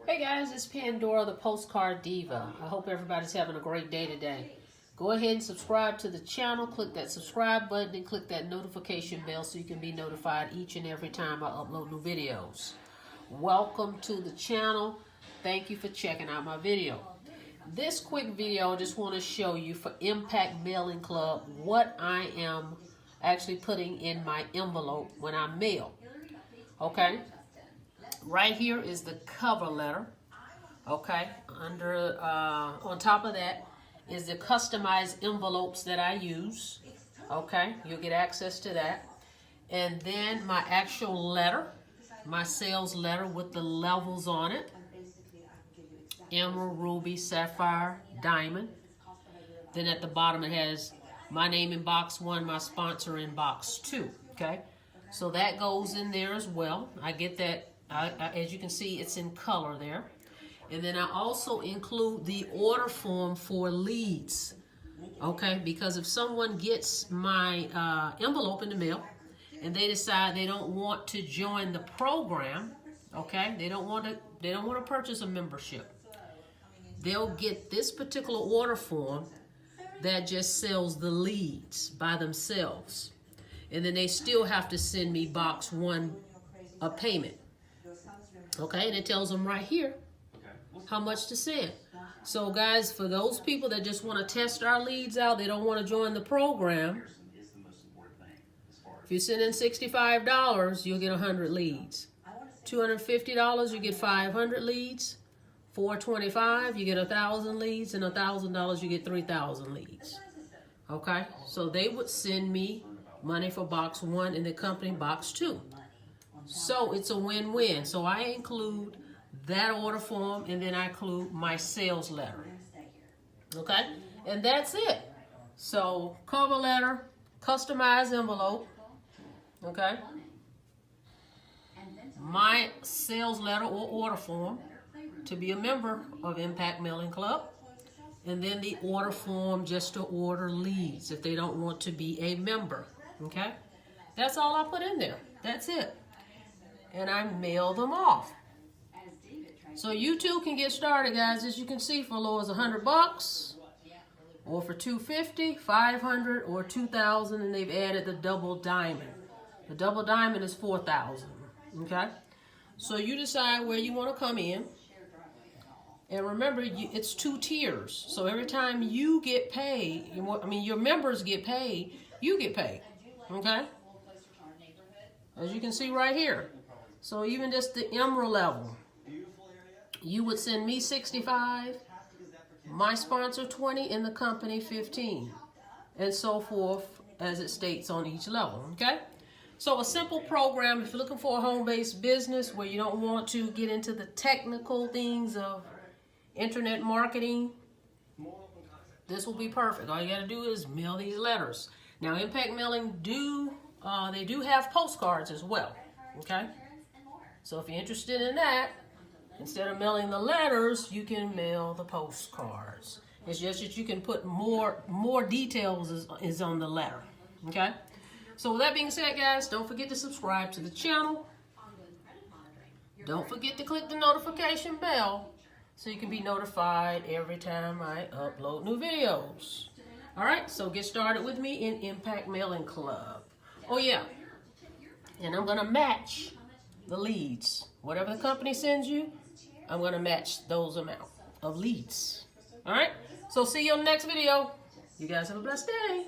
Hey guys, it's Pandora, the Postcard Diva. I hope everybody's having a great day today. Go ahead and subscribe to the channel. Click that subscribe button and click that notification bell so you can be notified each and every time I upload new videos. Welcome to the channel. Thank you for checking out my video. This quick video, I just want to show you for Impact Mailing Club what I am actually putting in my envelope when I mail. Okay? Right here is the cover letter, okay? On top of that is the customized envelopes that I use, okay? You'll get access to that. And then my actual letter, my sales letter with the levels on it. Emerald, ruby, sapphire, diamond. Then at the bottom it has my name in box 1, my sponsor in box 2, okay? So that goes in there as well. I get that. As you can see, it's in color there. And then I also include the order form for leads, okay? Because if someone gets my envelope in the mail and they decide they don't want to join the program, okay? They don't want to purchase a membership. They'll get this particular order form that just sells the leads by themselves. And then they still have to send me box 1 a payment. Okay, and it tells them right here how much to send. So guys, for those people that just want to test our leads out, they don't want to join the program, if you send in $65, you'll get 100 leads. $250, you get 500 leads. $425, you get 1,000 leads, and $1,000, you get 3,000 leads. Okay, so they would send me money for box 1 and the company box 2. So it's a win-win. So I include that order form and then I include my sales letter. Okay? And that's it. So cover letter, customized envelope. Okay? My sales letter or order form to be a member of Impact Mailing Club. And then the order form just to order leads if they don't want to be a member. Okay? That's all I put in there. That's it. And I mail them off. So you too can get started, guys. As you can see, for as low as $100, or for $250, $500, or $2,000, and they've added the double diamond. The double diamond is $4,000. Okay, so you decide where you want to come in, and remember, it's 2 tiers. So every time you get paid, your members get paid, you get paid. Okay, as you can see right here. So even just the emerald level, you would send me 65, my sponsor 20, and the company 15, and so forth as it states on each level, okay? So a simple program if you're looking for a home-based business where you don't want to get into the technical things of internet marketing, this will be perfect. All you got to do is mail these letters. Now, Impact Mailing they do have postcards as well, okay? So if you're interested in that, instead of mailing the letters, you can mail the postcards. It's just that you can put more details is on the letter, okay? So with that being said, guys, don't forget to subscribe to the channel. Don't forget to click the notification bell so you can be notified every time I upload new videos. All right, so get started with me in Impact Mailing Club. Oh yeah, and I'm gonna match the leads. Whatever the company sends you, I'm going to match those amount of leads. All right? So see you on the next video. You guys have a blessed day.